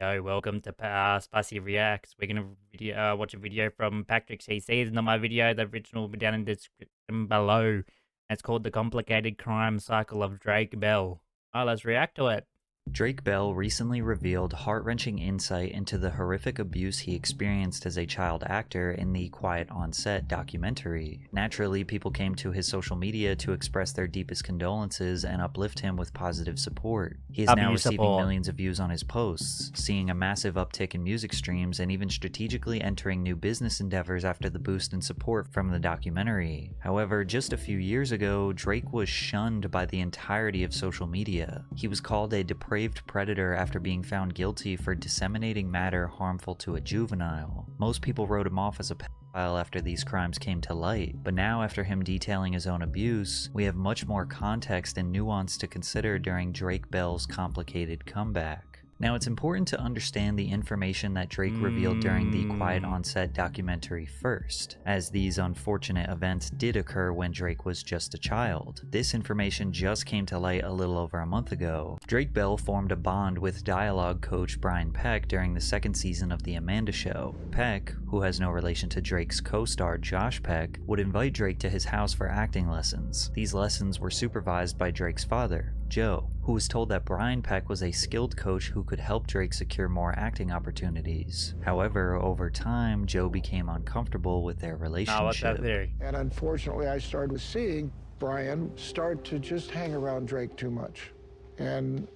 Yo, welcome to Spicy Reacts. We're gonna watch a video from patrickcc. It's not my video. The original will be down in the description below. It's called "The Complicated Crime Cycle of Drake Bell." Oh, let's react to it. Drake Bell recently revealed heart-wrenching insight into the horrific abuse he experienced as a child actor in the Quiet on Set documentary. Naturally, people came to his social media to express their deepest condolences and uplift him with positive support. He is now receiving millions of views on his posts, seeing a massive uptick in music streams, and even strategically entering new business endeavors after the boost in support from the documentary. However, just a few years ago, Drake was shunned by the entirety of social media. He was called a depraved predator after being found guilty for disseminating matter harmful to a juvenile. Most people wrote him off as a pedophile after these crimes came to light, but now after him detailing his own abuse, we have much more context and nuance to consider during Drake Bell's complicated comeback. Now, it's important to understand the information that Drake revealed during the Quiet on Set documentary first, as these unfortunate events did occur when Drake was just a child. This information just came to light a little over a month ago. Drake Bell formed a bond with dialogue coach Brian Peck during the second season of The Amanda Show. Peck, who has no relation to Drake's co-star Josh Peck, would invite Drake to his house for acting lessons. These lessons were supervised by Drake's father, Joe, who was told that Brian Peck was a skilled coach who could help Drake secure more acting opportunities. However, over time, Joe became uncomfortable with their relationship. And unfortunately, I started seeing Brian start to just hang around Drake too much. And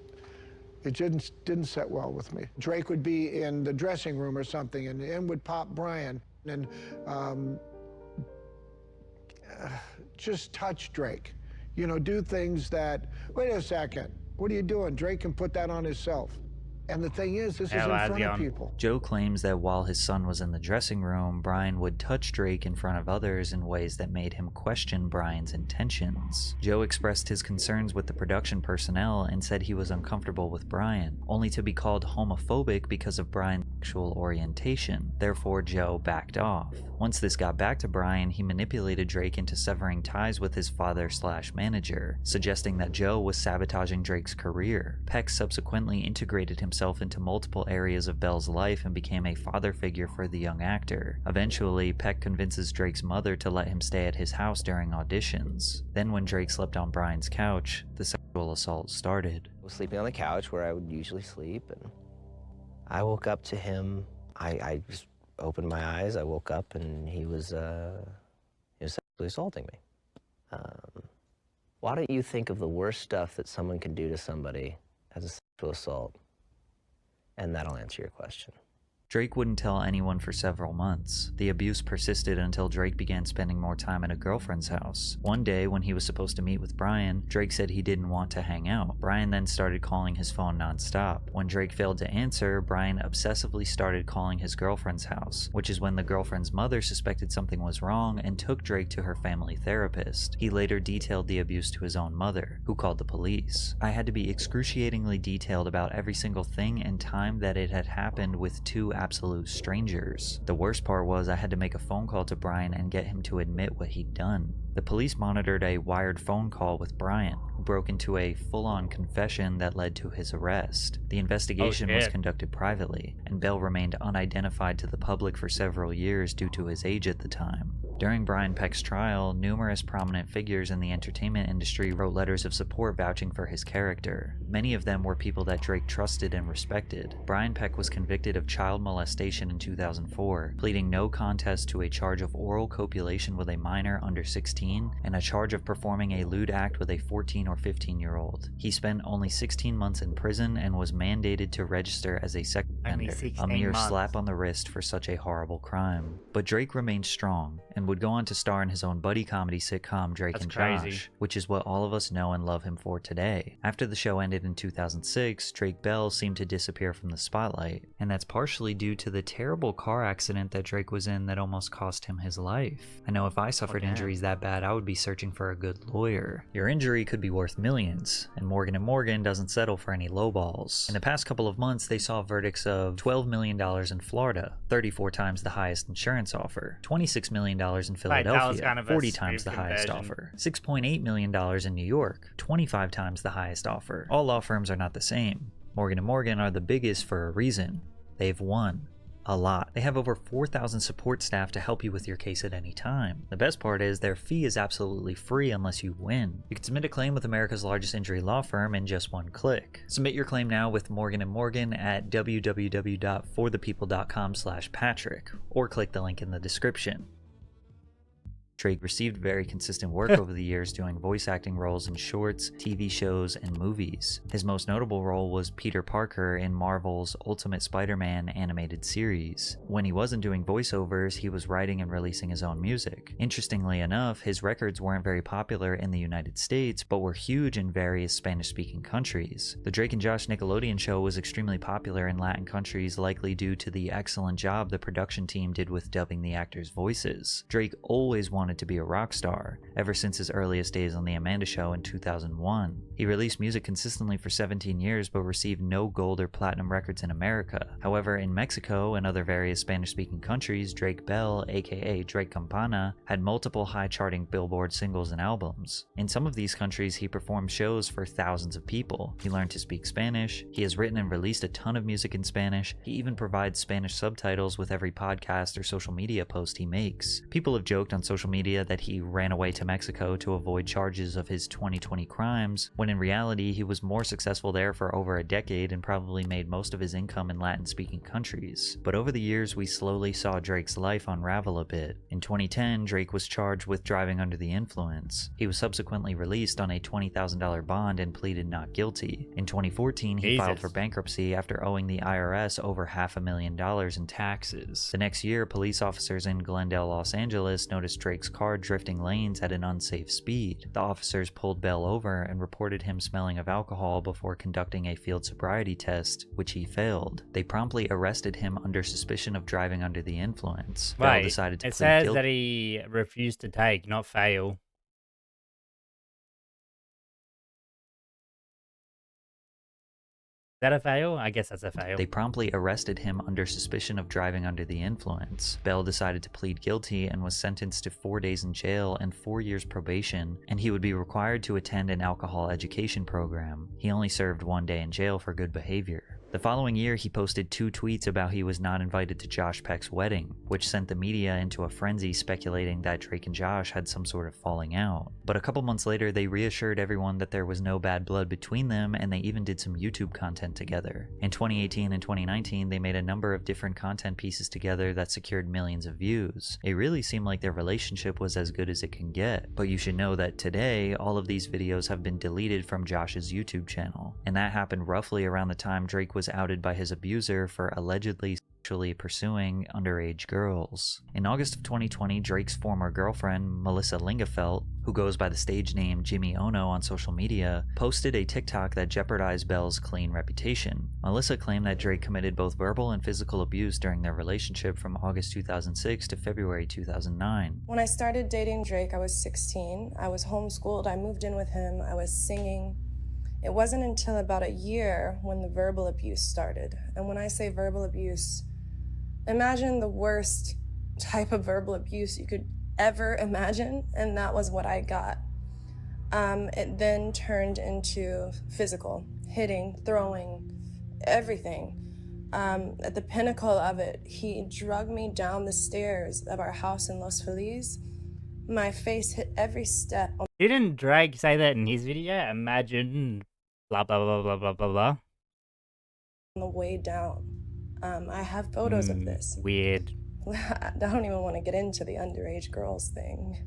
it didn't set well with me. Drake would be in the dressing room or something, and in would pop Brian, and just touch Drake. You know, do things that, wait a second, what are you doing? Drake can put that on himself. And the thing is, this is in front of people. Joe claims that while his son was in the dressing room, Brian would touch Drake in front of others in ways that made him question Brian's intentions. Joe expressed his concerns with the production personnel and said he was uncomfortable with Brian, only to be called homophobic because of Brian's sexual orientation. Therefore, Joe backed off. Once this got back to Brian, he manipulated Drake into severing ties with his father/manager, suggesting that Joe was sabotaging Drake's career. Peck subsequently integrated himself into multiple areas of Bell's life and became a father figure for the young actor. Eventually, Peck convinces Drake's mother to let him stay at his house during auditions. Then when Drake slept on Brian's couch, the sexual assault started. I was sleeping on the couch where I would usually sleep, and I woke up to him. I just opened my eyes, I woke up, and he was sexually assaulting me. Why don't you think of the worst stuff that someone can do to somebody as a sexual assault? And that'll answer your question. Drake wouldn't tell anyone for several months. The abuse persisted until Drake began spending more time at a girlfriend's house. One day, when he was supposed to meet with Brian, Drake said he didn't want to hang out. Brian then started calling his phone nonstop. When Drake failed to answer, Brian obsessively started calling his girlfriend's house, which is when the girlfriend's mother suspected something was wrong and took Drake to her family therapist. He later detailed the abuse to his own mother, who called the police. I had to be excruciatingly detailed about every single thing and time that it had happened with two absolute strangers. The worst part was I had to make a phone call to Brian and get him to admit what he'd done. The police monitored a wired phone call with Brian, who broke into a full-on confession that led to his arrest. The investigation was conducted privately, and Bell remained unidentified to the public for several years due to his age at the time. During Brian Peck's trial, numerous prominent figures in the entertainment industry wrote letters of support vouching for his character. Many of them were people that Drake trusted and respected. Brian Peck was convicted of child molestation in 2004, pleading no contest to a charge of oral copulation with a minor under 16 and a charge of performing a lewd act with a 14 or 15-year-old. He spent only 16 months in prison and was mandated to register as a sex offender, a mere slap on the wrist for such a horrible crime. But Drake remained strong and would go on to star in his own buddy comedy sitcom Drake and Josh, which is what all of us know and love him for today. After the show ended in 2006, Drake Bell seemed to disappear from the spotlight, and that's partially due to the terrible car accident that Drake was in that almost cost him his life. I know if I suffered injuries that bad, I would be searching for a good lawyer. Your injury could be worth millions, and Morgan & Morgan doesn't settle for any lowballs. In the past couple of months, they saw verdicts of $12 million in Florida, 34 times the highest insurance offer, $26 million in Philadelphia, 40 times the highest offer, $6.8 million in New York, 25 times the highest offer. All law firms are not the same. Morgan & Morgan are the biggest for a reason. They've won. A lot. They have over 4,000 support staff to help you with your case at any time. The best part is their fee is absolutely free unless you win. You can submit a claim with America's largest injury law firm in just one click. Submit your claim now with Morgan & Morgan at www.forthepeople.com/Patrick or click the link in the description. Drake received very consistent work over the years doing voice acting roles in shorts, TV shows, and movies. His most notable role was Peter Parker in Marvel's Ultimate Spider-Man animated series. When he wasn't doing voiceovers, he was writing and releasing his own music. Interestingly enough, his records weren't very popular in the United States, but were huge in various Spanish-speaking countries. The Drake and Josh Nickelodeon show was extremely popular in Latin countries, likely due to the excellent job the production team did with dubbing the actors' voices. Drake always wanted to be a rock star, ever since his earliest days on The Amanda Show in 2001. He released music consistently for 17 years but received no gold or platinum records in America. However, in Mexico and other various Spanish-speaking countries, Drake Bell, aka Drake Campana, had multiple high-charting Billboard singles and albums. In some of these countries, he performed shows for thousands of people. He learned to speak Spanish. He has written and released a ton of music in Spanish. He even provides Spanish subtitles with every podcast or social media post he makes. People have joked on social media that he ran away to Mexico to avoid charges of his 2020 crimes, when in reality he was more successful there for over a decade and probably made most of his income in Latin-speaking countries. But over the years, we slowly saw Drake's life unravel a bit. In 2010, Drake was charged with driving under the influence. He was subsequently released on a $20,000 bond and pleaded not guilty. In 2014, he filed for bankruptcy after owing the IRS over $500,000 in taxes. The next year, police officers in Glendale, Los Angeles noticed Drake's car drifting lanes at an unsafe speed. The officers pulled Bell over and reported him smelling of alcohol before conducting a field sobriety test, which he failed. They promptly arrested him under suspicion of driving under the influence. Bell decided to plead guilty. It says that he refused to take, not fail. Is that a fail? I guess that's a fail. They promptly arrested him under suspicion of driving under the influence. Bell decided to plead guilty and was sentenced to 4 days in jail and 4 years probation, and he would be required to attend an alcohol education program. He only served 1 day in jail for good behavior. The following year, he posted 2 tweets about he was not invited to Josh Peck's wedding, which sent the media into a frenzy speculating that Drake and Josh had some sort of falling out. But a couple months later, they reassured everyone that there was no bad blood between them, and they even did some YouTube content together. In 2018 and 2019, they made a number of different content pieces together that secured millions of views. It really seemed like their relationship was as good as it can get. But you should know that today, all of these videos have been deleted from Josh's YouTube channel, and that happened roughly around the time Drake was outed by his abuser for allegedly sexually pursuing underage girls. In August of 2020, Drake's former girlfriend, Melissa Lingafelt, who goes by the stage name Jimmy Ono on social media, posted a TikTok that jeopardized Bell's clean reputation. Melissa claimed that Drake committed both verbal and physical abuse during their relationship from August 2006 to February 2009. When I started dating Drake, I was 16. I was homeschooled. I moved in with him. I was singing. It wasn't until about a year when the verbal abuse started. And when I say verbal abuse, imagine the worst type of verbal abuse you could ever imagine, and that was what I got. It then turned into physical, hitting, throwing, everything. At the pinnacle of it, he dragged me down the stairs of our house in Los Feliz. My face hit every step. Didn't Drake say that in his video? Imagine blah, blah, blah, blah, blah, blah, blah. On the way down. I have photos of this. Weird. I don't even want to get into the underage girls thing.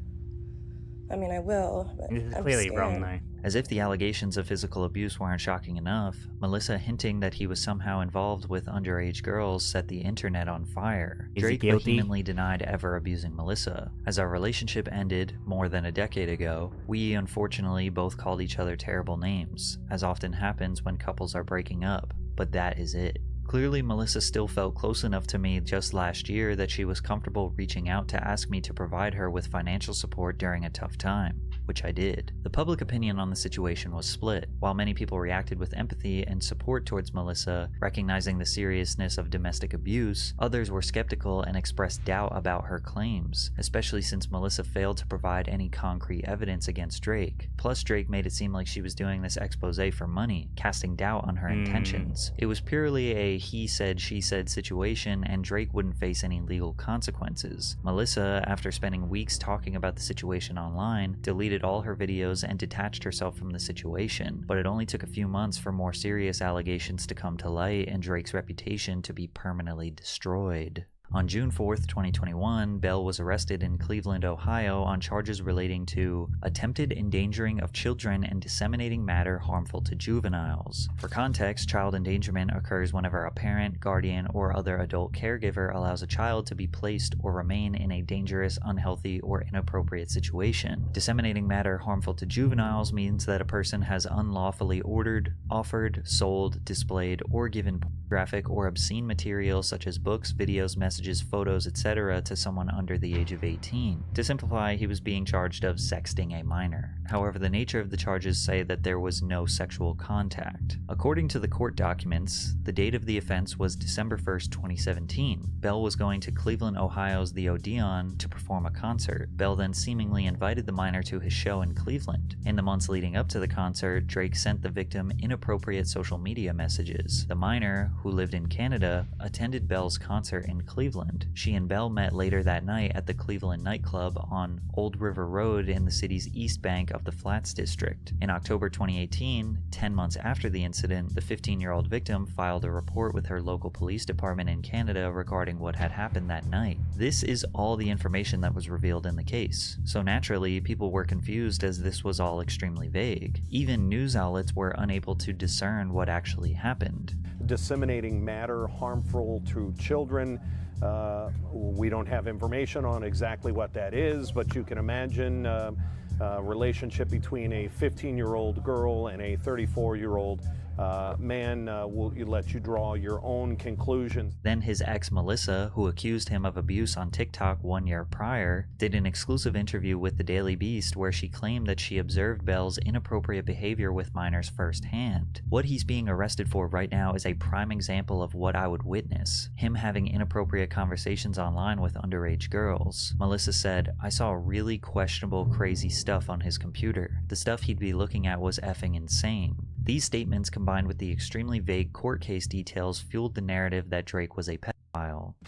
I mean, I will, but This is I'm clearly scared. wrong, though. As if the allegations of physical abuse weren't shocking enough, Melissa hinting that he was somehow involved with underage girls set the internet on fire. Is he Drake guilty? vehemently denied ever abusing Melissa. As our relationship ended more than a decade ago, we unfortunately both called each other terrible names, as often happens when couples are breaking up. But that is it. Clearly, Melissa still felt close enough to me just last year that she was comfortable reaching out to ask me to provide her with financial support during a tough time, which I did. The public opinion on the situation was split. While many people reacted with empathy and support towards Melissa, recognizing the seriousness of domestic abuse, others were skeptical and expressed doubt about her claims, especially since Melissa failed to provide any concrete evidence against Drake. Plus, Drake made it seem like she was doing this expose for money, casting doubt on her intentions. It was purely a he said, she said situation, and Drake wouldn't face any legal consequences. Melissa, after spending weeks talking about the situation online, deleted all her videos and detached herself from the situation, but it only took a few months for more serious allegations to come to light and Drake's reputation to be permanently destroyed. On June 4th, 2021, Bell was arrested in Cleveland, Ohio on charges relating to attempted endangering of children and disseminating matter harmful to juveniles. For context, child endangerment occurs whenever a parent, guardian, or other adult caregiver allows a child to be placed or remain in a dangerous, unhealthy, or inappropriate situation. Disseminating matter harmful to juveniles means that a person has unlawfully ordered, offered, sold, displayed, or given pornographic or obscene material such as books, videos, messages, photos, etc. to someone under the age of 18. To simplify, he was being charged of sexting a minor. However, the nature of the charges say that there was no sexual contact. According to the court documents, the date of the offense was December 1st, 2017. Bell was going to Cleveland, Ohio's The Odeon to perform a concert. Bell then seemingly invited the minor to his show in Cleveland. In the months leading up to the concert, Drake sent the victim inappropriate social media messages. The minor, who lived in Canada, attended Bell's concert in Cleveland. She and Bell met later that night at the Cleveland nightclub on Old River Road in the city's east bank of the Flats district. In October 2018, 10 months after the incident, the 15-year-old victim filed a report with her local police department in Canada regarding what had happened that night. This is all the information that was revealed in the case. So naturally, people were confused as this was all extremely vague. Even news outlets were unable to discern what actually happened. Disseminating matter harmful to children. We don't have information on exactly what that is, but you can imagine a relationship between a 15-year-old girl and a 34-year-old man will let you draw your own conclusions. Then his ex Melissa, who accused him of abuse on TikTok 1 year prior, did an exclusive interview with the Daily Beast where she claimed that she observed Bell's inappropriate behavior with minors firsthand. What he's being arrested for right now is a prime example of what I would witness: him having inappropriate conversations online with underage girls. Melissa said, "I saw really questionable, crazy stuff on his computer. The stuff he'd be looking at was effing insane." These statements, combined with the extremely vague court case details, fueled the narrative that Drake was a pedophile.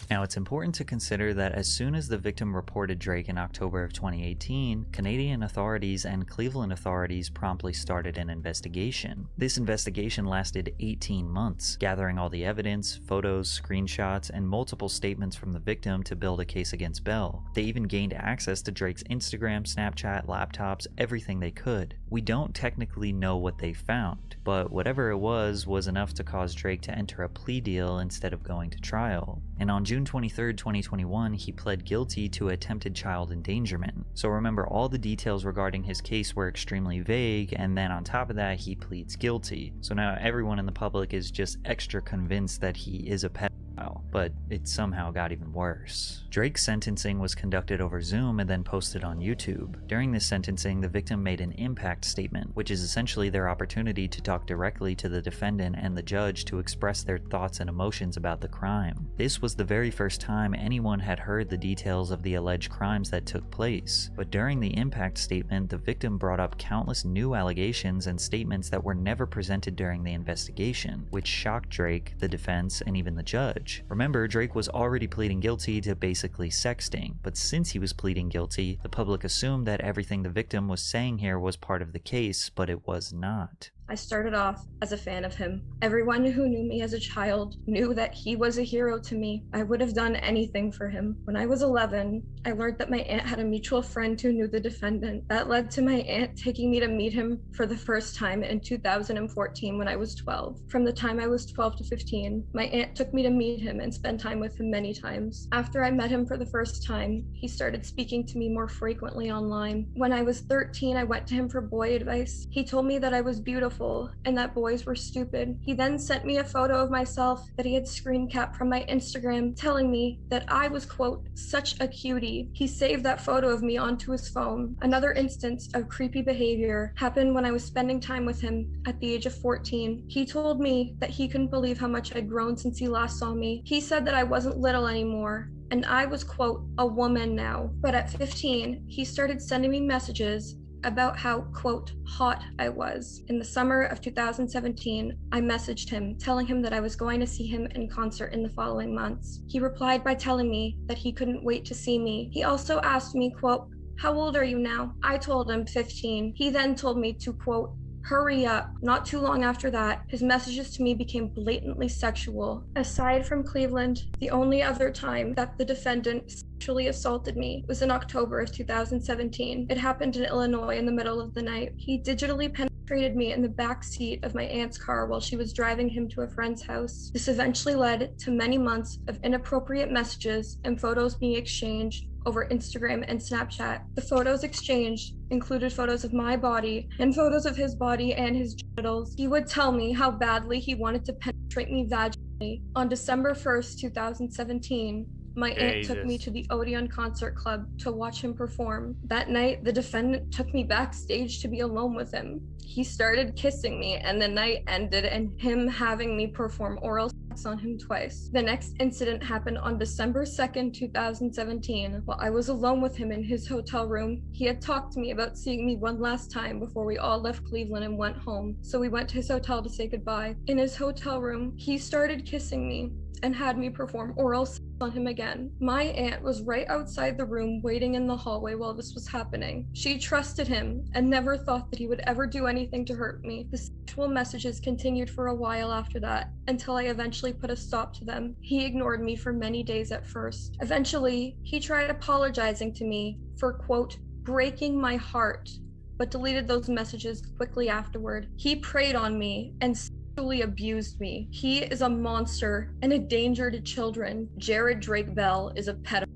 Now, it's important to consider that as soon as the victim reported Drake in October of 2018, Canadian authorities and Cleveland authorities promptly started an investigation. This investigation lasted 18 months, gathering all the evidence, photos, screenshots, and multiple statements from the victim to build a case against Bell. They even gained access to Drake's Instagram, Snapchat, laptops, everything they could. We don't technically know what they found, but whatever it was enough to cause Drake to enter a plea deal instead of going to trial. And on June 23rd, 2021, he pled guilty to attempted child endangerment. So remember, all the details regarding his case were extremely vague, and then on top of that, he pleads guilty. So now everyone in the public is just extra convinced that he is a pedophile, but it somehow got even worse. Drake's sentencing was conducted over Zoom and then posted on YouTube. During this sentencing, the victim made an impact statement, which is essentially their opportunity to talk directly to the defendant and the judge to express their thoughts and emotions about the crime. This was the very first time anyone had heard the details of the alleged crimes that took place. But during the impact statement, the victim brought up countless new allegations and statements that were never presented during the investigation, which shocked Drake, the defense, and even the judge. Remember, Drake was already pleading guilty to basically sexting, but since he was pleading guilty, the public assumed that everything the victim was saying here was part of the case, but it was not. I started off as a fan of him. Everyone who knew me as a child knew that he was a hero to me. I would have done anything for him. When I was 11, I learned that my aunt had a mutual friend who knew the defendant. That led to my aunt taking me to meet him for the first time in 2014 when I was 12. From the time I was 12 to 15, my aunt took me to meet him and spend time with him many times. After I met him for the first time, he started speaking to me more frequently online. When I was 13, I went to him for boy advice. He told me that I was beautiful beautiful and that boys were stupid. He then sent me a photo of myself that he had screen capped from my Instagram, telling me that I was, quote, such a cutie. He saved that photo of me onto his phone. Another instance of creepy behavior happened when I was spending time with him at the age of 14. He told me that he couldn't believe how much I'd grown since he last saw me. He said that I wasn't little anymore, and I was, quote, a woman now. But at 15, he started sending me messages about how, quote, hot I was. In the summer of 2017, I messaged him, telling him that I was going to see him in concert in the following months. He replied by telling me that he couldn't wait to see me. He also asked me, quote, how old are you now? I told him 15. He then told me to, quote, hurry up. Not too long after that, his messages to me became blatantly sexual. Aside from Cleveland, the only other time that the defendant sexually assaulted me was in October of 2017. It happened in Illinois in the middle of the night. He digitally penetrated me in the back seat of my aunt's car while she was driving him to a friend's house. This eventually led to many months of inappropriate messages and photos being exchanged over Instagram and Snapchat. The photos exchanged included photos of my body and photos of his body and his genitals. He would tell me how badly he wanted to penetrate me vaginally. On December 1st, 2017, my aunt took me to the Odeon Concert Club to watch him perform. That night, the defendant took me backstage to be alone with him. He started kissing me, and the night ended in him having me perform oral sex on him twice. The next incident happened on December 2nd, 2017. While I was alone with him in his hotel room, he had talked to me about seeing me one last time before we all left Cleveland and went home. So we went to his hotel to say goodbye. In his hotel room, he started kissing me and had me perform oral sex on him again. My aunt was right outside the room waiting in the hallway while this was happening. She trusted him and never thought that he would ever do anything to hurt me. The sexual messages continued for a while after that, until I eventually put a stop to them. He ignored me for many days at first. Eventually, he tried apologizing to me for, quote, breaking my heart, but deleted those messages quickly afterward. He preyed on me and sexually abused me. He is a monster and a danger to children. Jared Drake Bell is a pedophile,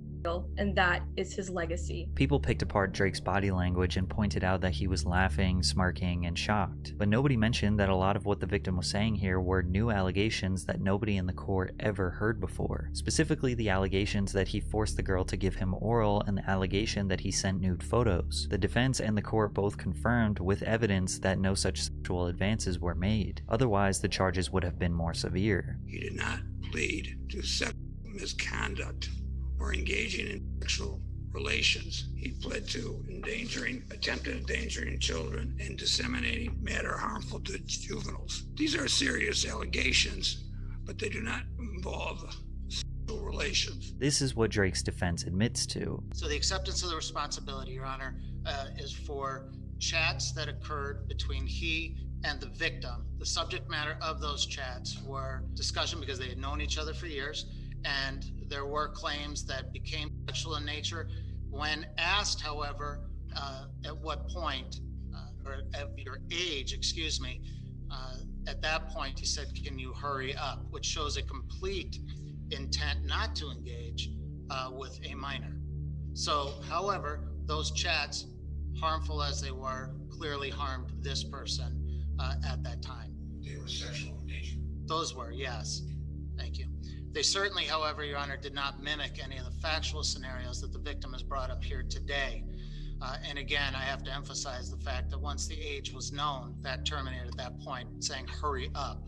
and that is his legacy. People picked apart Drake's body language and pointed out that he was laughing, smirking, and shocked. But nobody mentioned that a lot of what the victim was saying here were new allegations that nobody in the court ever heard before. Specifically, the allegations that he forced the girl to give him oral and the allegation that he sent nude photos. The defense and the court both confirmed with evidence that no such sexual advances were made. Otherwise, the charges would have been more severe. He did not plead to sexual misconduct or engaging in sexual relations. He pled to attempted endangering children and disseminating matter harmful to juveniles. These are serious allegations, but they do not involve sexual relations. This is what Drake's defense admits to. So the acceptance of the responsibility, Your Honor, is for chats that occurred between he and the victim. The subject matter of those chats were discussion because they had known each other for years, and there were claims that became sexual in nature. When asked, however, at what point, or at your age, excuse me, at that point he said, can you hurry up? Which shows a complete intent not to engage with a minor. So, however, those chats, harmful as they were, clearly harmed this person at that time. They were sexual in nature. Those were, yes. Thank you. They certainly, however, Your Honor, did not mimic any of the factual scenarios that the victim has brought up here today. And again, I have to emphasize the fact that once the age was known, that terminated at that point, saying hurry up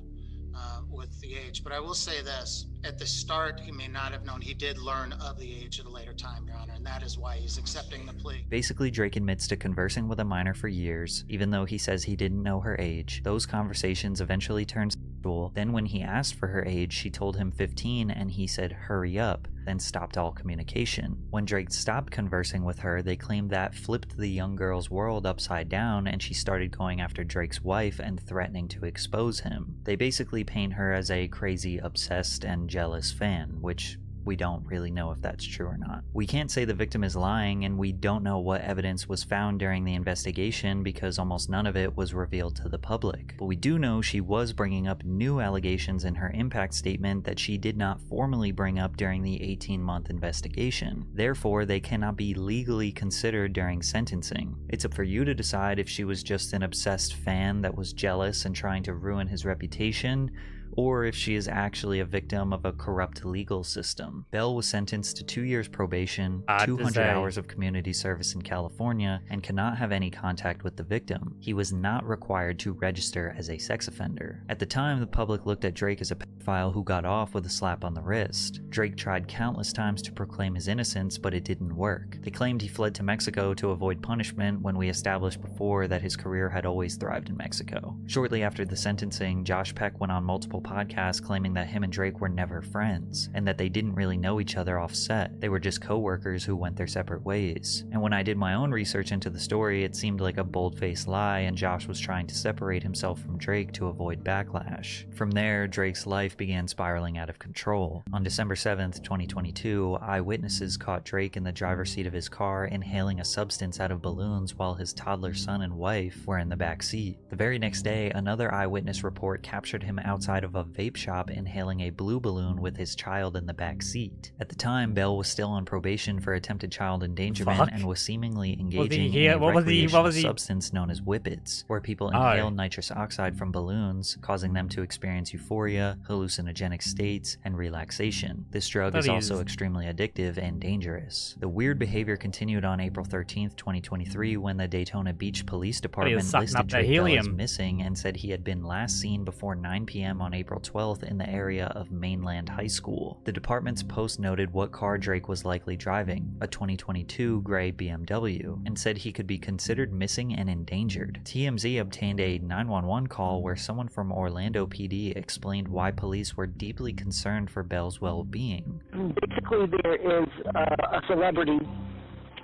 with the age. But I will say this, at the start, he may not have known. He did learn of the age at a later time, Your Honor, and that is why he's accepting the plea. Basically, Drake admits to conversing with a minor for years, even though he says he didn't know her age. Those conversations eventually turned sexual. Then when he asked for her age, she told him 15 and he said hurry up, then stopped all communication. When Drake stopped conversing with her, they claimed that flipped the young girl's world upside down and she started going after Drake's wife and threatening to expose him. They basically paint her as a crazy, obsessed, and jealous fan, which We don't really know if that's true or not. We can't say the victim is lying, and we don't know what evidence was found during the investigation because almost none of it was revealed to the public. But we do know she was bringing up new allegations in her impact statement that she did not formally bring up during the 18-month investigation. Therefore, they cannot be legally considered during sentencing. It's up for you to decide if she was just an obsessed fan that was jealous and trying to ruin his reputation, or if she is actually a victim of a corrupt legal system. Bell was sentenced to 2 years probation, 200 hours of community service in California, and cannot have any contact with the victim. He was not required to register as a sex offender. At the time, the public looked at Drake as a pedophile who got off with a slap on the wrist. Drake tried countless times to proclaim his innocence, but it didn't work. They claimed he fled to Mexico to avoid punishment when we established before that his career had always thrived in Mexico. Shortly after the sentencing, Josh Peck went on multiple podcasts claiming that him and Drake were never friends, and that they didn't really know each other off set. They were just co-workers who went their separate ways. And when I did my own research into the story, it seemed like a bold-faced lie, and Josh was trying to separate himself from Drake to avoid backlash. From there, Drake's life began spiraling out of control. On December 7th, 2022, eyewitnesses caught Drake in the driver's seat of his car inhaling a substance out of balloons while his toddler son and wife were in the back seat. The very next day, another eyewitness report captured him outside of a vape shop inhaling a blue balloon with his child in the back seat. At the time, Bell was still on probation for attempted child endangerment and was seemingly engaging in a recreational substance known as whippets, where people inhale nitrous oxide from balloons, causing them to experience euphoria, hallucinogenic states, and relaxation. This drug is also extremely addictive and dangerous. The weird behavior continued on April 13th, 2023, when the Daytona Beach Police Department listed Drake Bell as missing and said he had been last seen before 9 p.m. on April 12th in the area of Mainland High School. The department's post noted what car Drake was likely driving, a 2022 gray BMW, and said he could be considered missing and endangered. TMZ obtained a 911 call where someone from Orlando PD explained why police were deeply concerned for Bell's well-being. Basically, there is a celebrity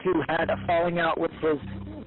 who had a falling out with his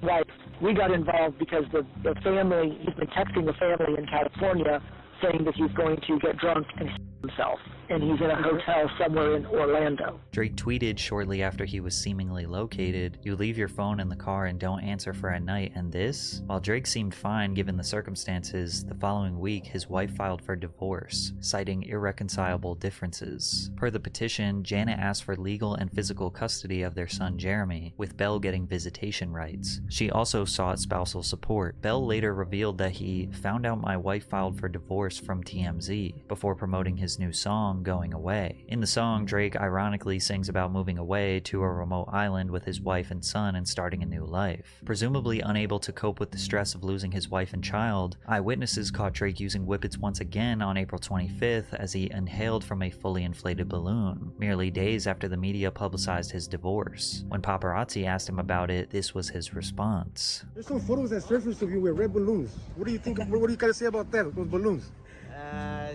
wife. We got involved because the family, he's been texting the family in California saying that he's going to get drunk and himself, and he's in a hotel somewhere in Orlando. Drake tweeted shortly after he was seemingly located, "You leave your phone in the car and don't answer for a night, and this?" While Drake seemed fine given the circumstances, the following week his wife filed for divorce, citing irreconcilable differences. Per the petition, Janet asked for legal and physical custody of their son Jeremy, with Bell getting visitation rights. She also sought spousal support. Bell later revealed that he found out my wife filed for divorce from TMZ before promoting his new song, Going Away. In the song, Drake ironically sings about moving away to a remote island with his wife and son and starting a new life. Presumably unable to cope with the stress of losing his wife and child, eyewitnesses caught Drake using whippets once again on April 25th as he inhaled from a fully inflated balloon, merely days after the media publicized his divorce. When paparazzi asked him about it, this was his response. There's some photos that surfaced of you with red balloons. What do you think? What do you gotta say about that, those balloons?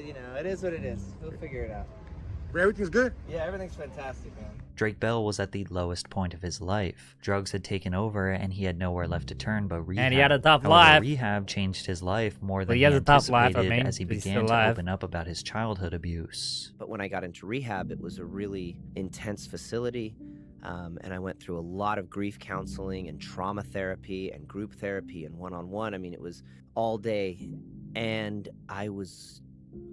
You know, it is what it is. We'll figure it out. Everything's good? Yeah, everything's fantastic, man. Drake Bell was at the lowest point of his life. Drugs had taken over and he had nowhere left to turn but rehab. And he had a tough However, life. Rehab changed his life more than he he has a tough life, anticipated as he he's began still to alive. open up about his childhood abuse. But when I got into rehab, it was a really intense facility. And I went through a lot of grief counseling and trauma therapy and group therapy and one-on-one. I mean, it was all day. And I was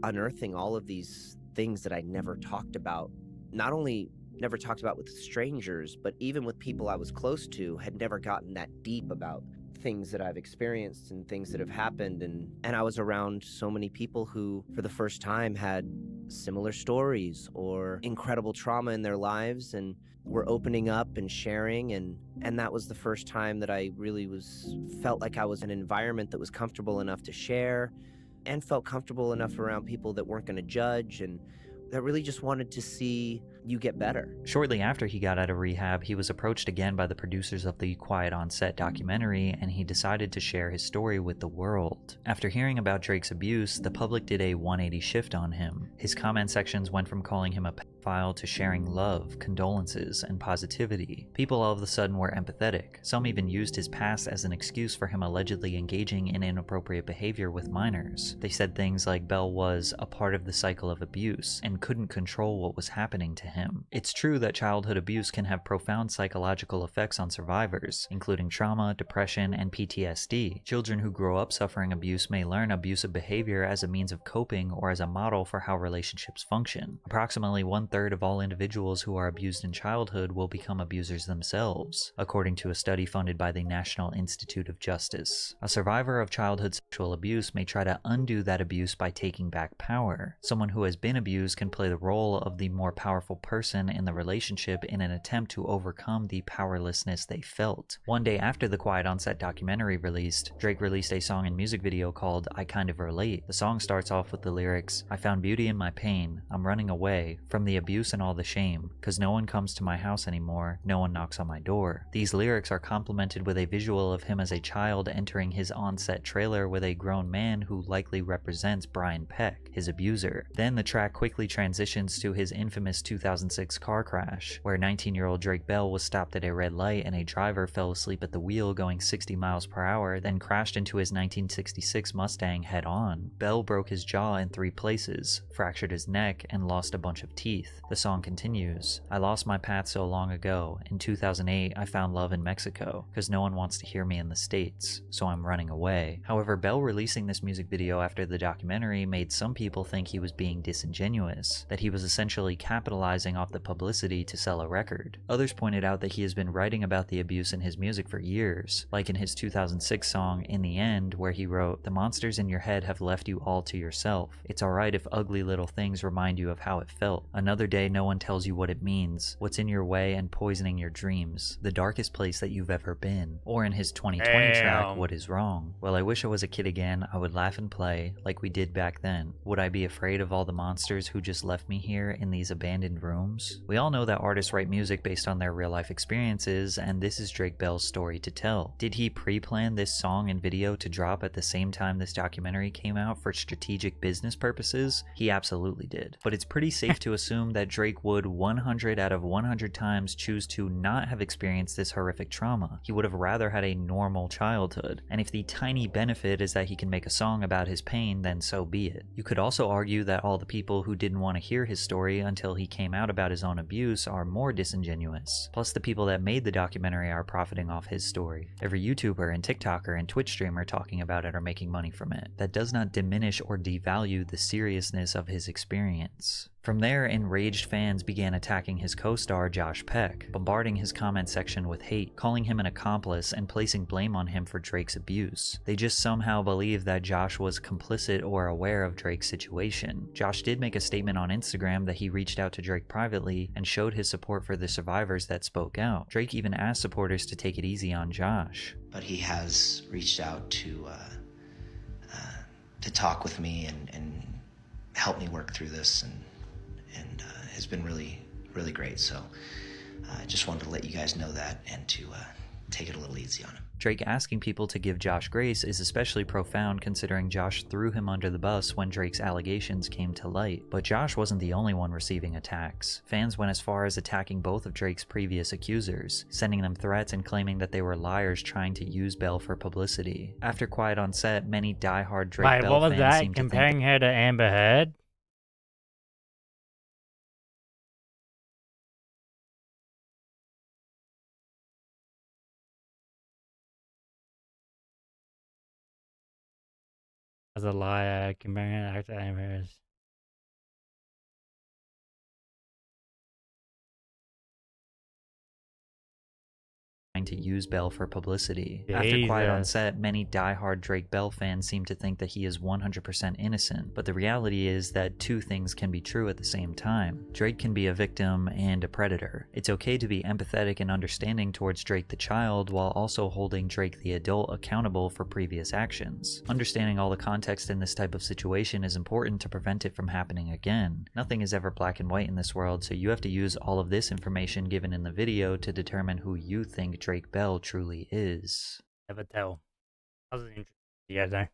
unearthing all of these things that I never talked about. Not only never talked about with strangers, but even with people I was close to, had never gotten that deep about things that I've experienced and things that have happened. And I was around so many people who, for the first time, had similar stories or incredible trauma in their lives and were opening up and sharing. And that was the first time that I really felt like I was in an environment that was comfortable enough to share and felt comfortable enough around people that weren't going to judge and that really just wanted to see you get better. Shortly after he got out of rehab, he was approached again by the producers of the Quiet on Set documentary, and he decided to share his story with the world. After hearing about Drake's abuse, the public did a 180 shift on him. His comment sections went from calling him a pedophile to sharing love, condolences, and positivity. People all of a sudden were empathetic. Some even used his past as an excuse for him allegedly engaging in inappropriate behavior with minors. They said things like Bell was a part of the cycle of abuse, and and couldn't control what was happening to him. It's true that childhood abuse can have profound psychological effects on survivors, including trauma, depression, and PTSD. Children who grow up suffering abuse may learn abusive behavior as a means of coping or as a model for how relationships function. Approximately 1/3 of all individuals who are abused in childhood will become abusers themselves, according to a study funded by the National Institute of Justice. A survivor of childhood sexual abuse may try to undo that abuse by taking back power. Someone who has been abused can play the role of the more powerful person in the relationship in an attempt to overcome the powerlessness they felt. One day after the Quiet on Set documentary released, Drake released a song and music video called I Kind of Relate. The song starts off with the lyrics, "I found beauty in my pain, I'm running away from the abuse and all the shame, 'cause no one comes to my house anymore, no one knocks on my door." These lyrics are complemented with a visual of him as a child entering his on-set trailer with a grown man who likely represents Brian Peck, his abuser. Then the track quickly transitions to his infamous 2006 car crash, where 19-year-old Drake Bell was stopped at a red light and a driver fell asleep at the wheel going 60 miles per hour, then crashed into his 1966 Mustang head-on. Bell broke his jaw in 3 places, fractured his neck, and lost a bunch of teeth. The song continues, "I lost my path so long ago. In 2008, I found love in Mexico, because no one wants to hear me in the States, so I'm running away." However, Bell releasing this music video after the documentary made some people think he was being disingenuous, that he was essentially capitalizing off the publicity to sell a record. Others pointed out that he has been writing about the abuse in his music for years, like in his 2006 song In the End, where he wrote, "The monsters in your head have left you all to yourself. It's alright if ugly little things remind you of how it felt. Another day no one tells you what it means, what's in your way and poisoning your dreams, the darkest place that you've ever been." Or in his 2020 track, What Is Wrong? "Well, I wish I was a kid again, I would laugh and play, like we did back then. Would I be afraid of all the monsters who just left me here in these abandoned rooms?" We all know that artists write music based on their real life experiences, and this is Drake Bell's story to tell. Did he pre-plan this song and video to drop at the same time this documentary came out for strategic business purposes? He absolutely did. But it's pretty safe to assume that Drake would 100 out of 100 times choose to not have experienced this horrific trauma. He would have rather had a normal childhood. And if the tiny benefit is that he can make a song about his pain, then so be it. You could also argue that all the people who didn't want to hear his story until he came out about his own abuse are more disingenuous. Plus, the people that made the documentary are profiting off his story. Every YouTuber and TikToker and Twitch streamer talking about it are making money from it. That does not diminish or devalue the seriousness of his experience. From there, enraged fans began attacking his co-star Josh Peck, bombarding his comment section with hate, calling him an accomplice, and placing blame on him for Drake's abuse. They just somehow believed that Josh was complicit or aware of Drake's situation. Josh did make a statement on Instagram that he reached out to Drake privately and showed his support for the survivors that spoke out. Drake even asked supporters to take it easy on Josh. But he has reached out to talk with me and help me work through this, and has been really, really great. So I just wanted to let you guys know that and to take it a little easy on him. Drake asking people to give Josh grace is especially profound considering Josh threw him under the bus when Drake's allegations came to light. But Josh wasn't the only one receiving attacks. Fans went as far as attacking both of Drake's previous accusers, sending them threats and claiming that they were liars trying to use Bell for publicity. After Quiet on Set, many diehard Drake Bell what was fans that? seemed to think Comparing her to Amber Heard? As a liar, comparing her to Amber Heard. to use Bell for publicity. After Quiet on Jesus. Set, many diehard Drake Bell fans seem to think that he is 100% innocent, but the reality is that two things can be true at the same time. Drake can be a victim and a predator. It's okay to be empathetic and understanding towards Drake the child while also holding Drake the adult accountable for previous actions. Understanding all the context in this type of situation is important to prevent it from happening again. Nothing is ever black and white in this world, so you have to use all of this information given in the video to determine who you think Drake Bell truly is. Never tell. That was an interesting video though.